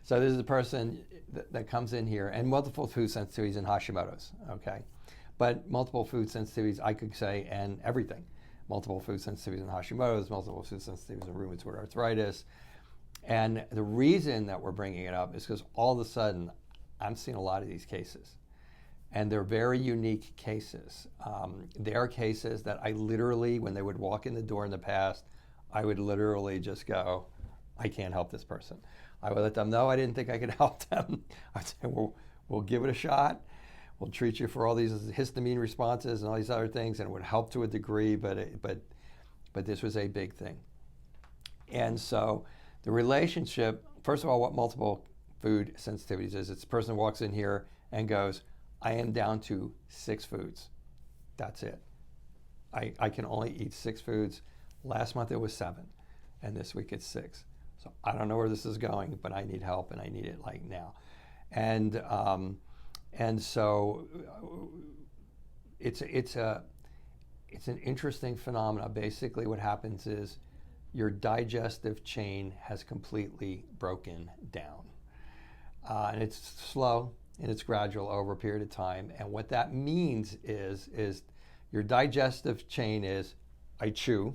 So this is a person that comes in here, and multiple food sensitivities and Hashimoto's, okay? But multiple food sensitivities, I could say, and everything. Multiple food sensitivities and Hashimoto's, multiple food sensitivities and rheumatoid arthritis. And the reason that we're bringing it up is because all of a sudden, I'm seeing a lot of these cases. And they're very unique cases. They are cases that I literally, when they would walk in the door in the past, I would literally just go, I can't help this person. I would let them know I didn't think I could help them. I'd say, we'll give it a shot. We'll treat you for all these histamine responses and all these other things, and it would help to a degree, but this was a big thing. And so the relationship, first of all, what multiple food sensitivities is, it's a person who walks in here and goes, I am down to 6 foods. That's it. I can only eat 6 foods. Last month it was 7, and this week it's 6. So I don't know where this is going, but I need help, and I need it like now. And so it's an interesting phenomenon. Basically, what happens is your digestive chain has completely broken down, and it's slow and it's gradual over a period of time. And what that means is your digestive chain is, I chew,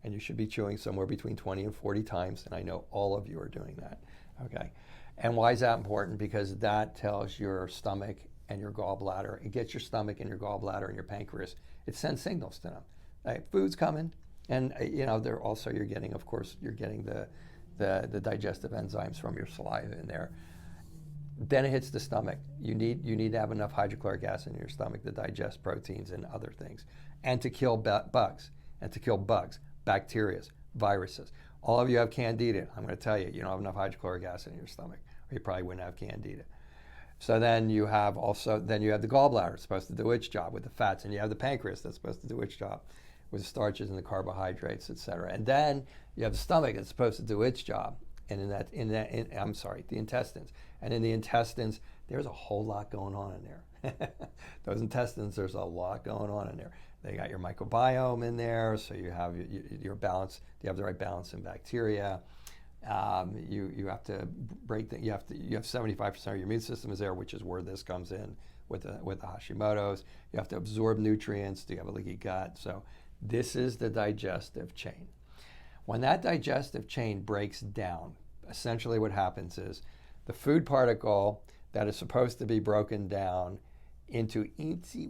and you should be chewing somewhere between 20 and 40 times, and I know all of you are doing that, okay? And why is that important? Because that tells your stomach and your gallbladder, it gets your stomach and your gallbladder and your pancreas, it sends signals to them. Right? Food's coming, and they're also, you're getting the digestive enzymes from your saliva in there. Then it hits the stomach. You need to have enough hydrochloric acid in your stomach to digest proteins and other things, and to kill bugs, bacteria, viruses. All of you have candida. I'm going to tell you, you don't have enough hydrochloric acid in your stomach, or you probably wouldn't have candida. So then you have the gallbladder, it's supposed to do its job with the fats, and you have the pancreas that's supposed to do its job with the starches and the carbohydrates, etc. And then you have the stomach that's supposed to do its job, and the intestines. And in the intestines, there's a whole lot going on in there. Those intestines, there's a lot going on in there. They got your microbiome in there, so you have your balance. You have the right balance in bacteria. You have to break you have 75% of your immune system is there, which is where this comes in with the Hashimoto's. You have to absorb nutrients. Do you have a leaky gut? So this is the digestive chain. When that digestive chain breaks down, essentially what happens is the food particle that is supposed to be broken down into itsy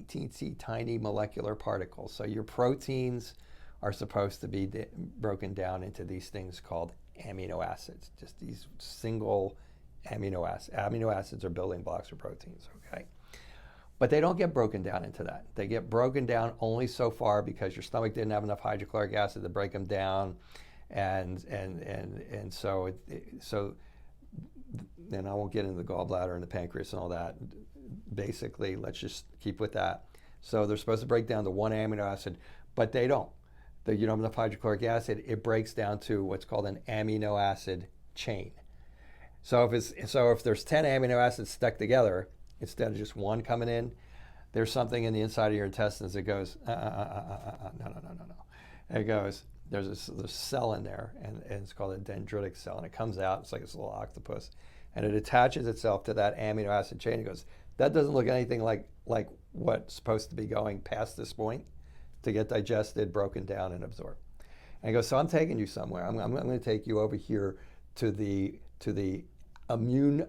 teensy tiny molecular particles. So your proteins are supposed to be broken down into these things called amino acids, just these single amino acids. Amino acids are building blocks for proteins, okay? But they don't get broken down into that. They get broken down only so far because your stomach didn't have enough hydrochloric acid to break them down, and so then I won't get into the gallbladder and the pancreas and all that. Basically, let's just keep with that. So they're supposed to break down to one amino acid, but they don't. You don't have enough hydrochloric acid. It breaks down to what's called an amino acid chain. So if there's 10 amino acids stuck together, instead of just one coming in, there's something in the inside of your intestines that goes, no. It goes, there's a cell in there, and it's called a dendritic cell, and it comes out, it's like this little octopus, and it attaches itself to that amino acid chain. It goes, that doesn't look anything like what's supposed to be going past this point to get digested, broken down, and absorbed. And it goes, so I'm taking you somewhere. I'm going to take you over here to the immune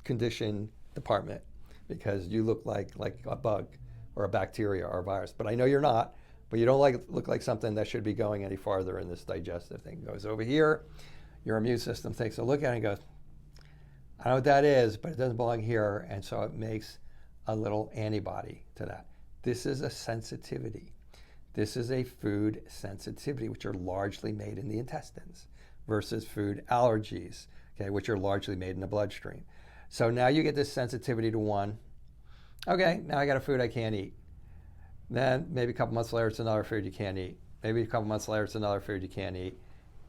condition department, because you look like a bug or a bacteria or a virus. But I know you're not, but you don't look like something that should be going any farther in this digestive thing. It goes over here, your immune system takes a look at it and goes, I know what that is, but it doesn't belong here, and so it makes a little antibody to that. This is a sensitivity. This is a food sensitivity, which are largely made in the intestines, versus food allergies, okay, which are largely made in the bloodstream. So now you get this sensitivity to one. Okay, now I got a food I can't eat. Then maybe a couple months later, it's another food you can't eat. Maybe a couple months later, it's another food you can't eat.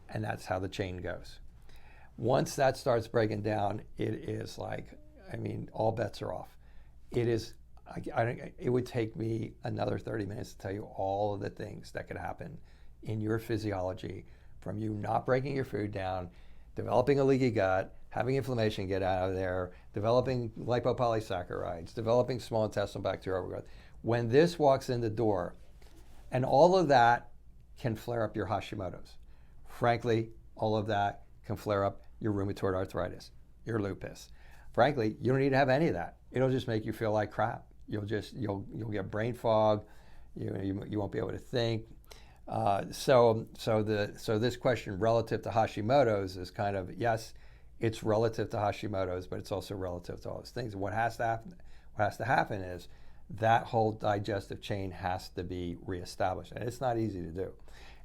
And that's how the chain goes. Once that starts breaking down, it is like, all bets are off. It is, it would take me another 30 minutes to tell you all of the things that could happen in your physiology from you not breaking your food down developing a leaky gut, having inflammation get out of there, developing lipopolysaccharides, developing small intestinal bacterial overgrowth. When this walks in the door, and all of that can flare up your Hashimoto's. Frankly, all of that can flare up your rheumatoid arthritis, your lupus. Frankly, you don't need to have any of that. It'll just make you feel like crap. You'll get brain fog. You won't be able to think. So this question relative to Hashimoto's is kind of, yes, it's relative to Hashimoto's, but it's also relative to all those things. What has to happen is that whole digestive chain has to be reestablished, and it's not easy to do.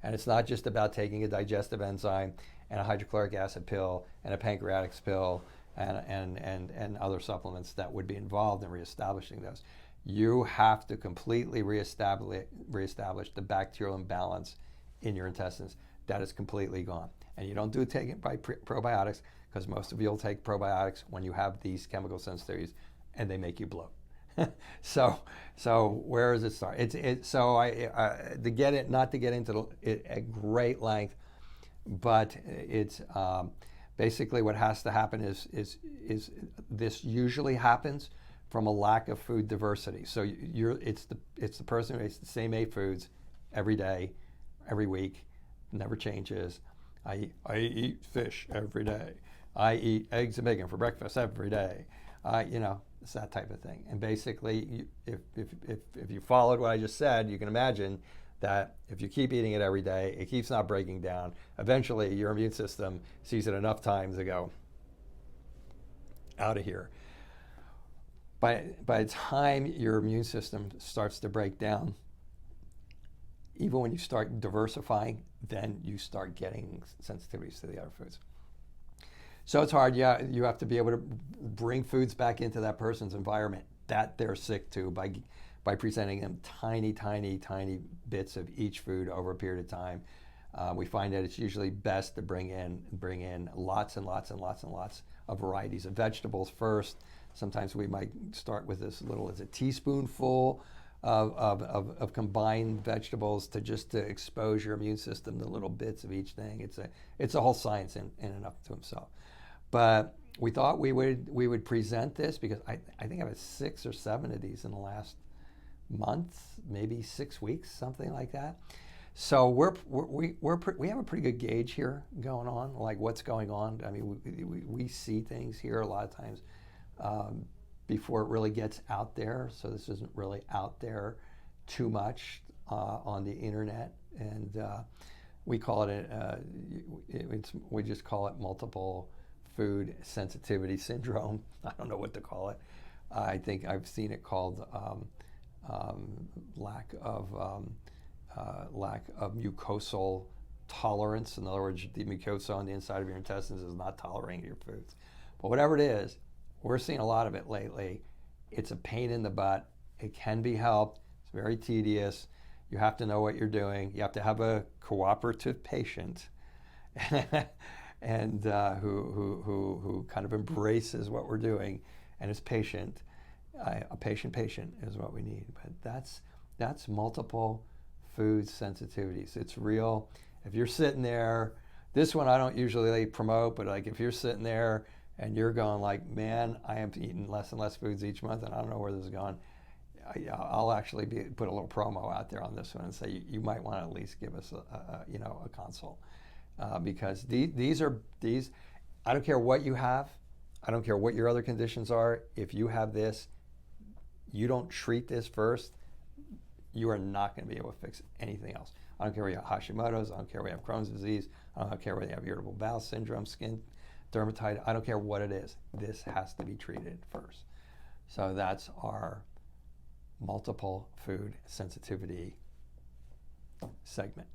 And it's not just about taking a digestive enzyme and a hydrochloric acid pill and a pancreatics pill and other supplements that would be involved in reestablishing those. You have to completely reestablish the bacterial imbalance in your intestines that is completely gone. And you don't take it by probiotics, because most of you will take probiotics when you have these chemical sensitivities and they make you bloat. So where does it start? Not to get into it at great length, but it's basically what has to happen is this usually happens from a lack of food diversity. So it's the person who eats the same 8 foods every day, every week, never changes. I eat fish every day. I eat eggs and bacon for breakfast every day. It's that type of thing. And basically, if you followed what I just said, you can imagine that if you keep eating it every day, it keeps not breaking down. Eventually, your immune system sees it enough times to go, out of here. By the time your immune system starts to break down, even when you start diversifying, then you start getting sensitivities to the other foods. So it's hard. Yeah, you have to be able to bring foods back into that person's environment that they're sick to by presenting them tiny bits of each food over a period of time. We find that it's usually best to bring in lots and lots of varieties of vegetables first. Sometimes we might start with as little as a teaspoonful of combined vegetables to expose your immune system to little bits of each thing. It's a whole science in and of to himself. But we thought we would present this because I think I've had 6 or 7 of these in the last month, maybe 6 weeks, something like that. So we have a pretty good gauge here going on, like what's going on. I mean, we see things here a lot of times before it really gets out there. So this isn't really out there too much on the internet, and we call it we just call it multiple food sensitivity syndrome. I don't know what to call it. I think I've seen it called lack of mucosal tolerance. In other words, the mucosa on the inside of your intestines is not tolerating your foods. But whatever it is, we're seeing a lot of it lately. It's a pain in the butt. It can be helped. It's very tedious. You have to know what you're doing. You have to have a cooperative patient and who kind of embraces what we're doing and is patient. A patient is what we need. But that's multiple food sensitivities. It's real. If you're sitting there, this one I don't usually promote, but like if you're sitting there and you're going like, man, I am eating less and less foods each month and I don't know where this is going, I'll actually put a little promo out there on this one and say you might want to at least give us a consult. Because these I don't care what you have, I don't care what your other conditions are. If you have this, you don't treat this first, you are not going to be able to fix anything else. I don't care whether you have Hashimoto's, I don't care whether you have Crohn's disease, I don't care whether you have irritable bowel syndrome, skin dermatitis, I don't care what it is. This has to be treated first. So that's our multiple food sensitivity segment.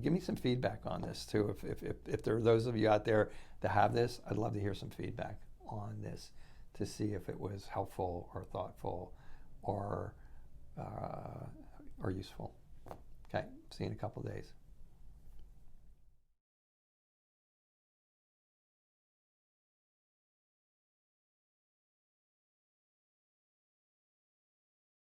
Give me some feedback on this too. If there are those of you out there that have this, I'd love to hear some feedback on this to see if it was helpful or thoughtful or useful. Okay, see you in a couple of days.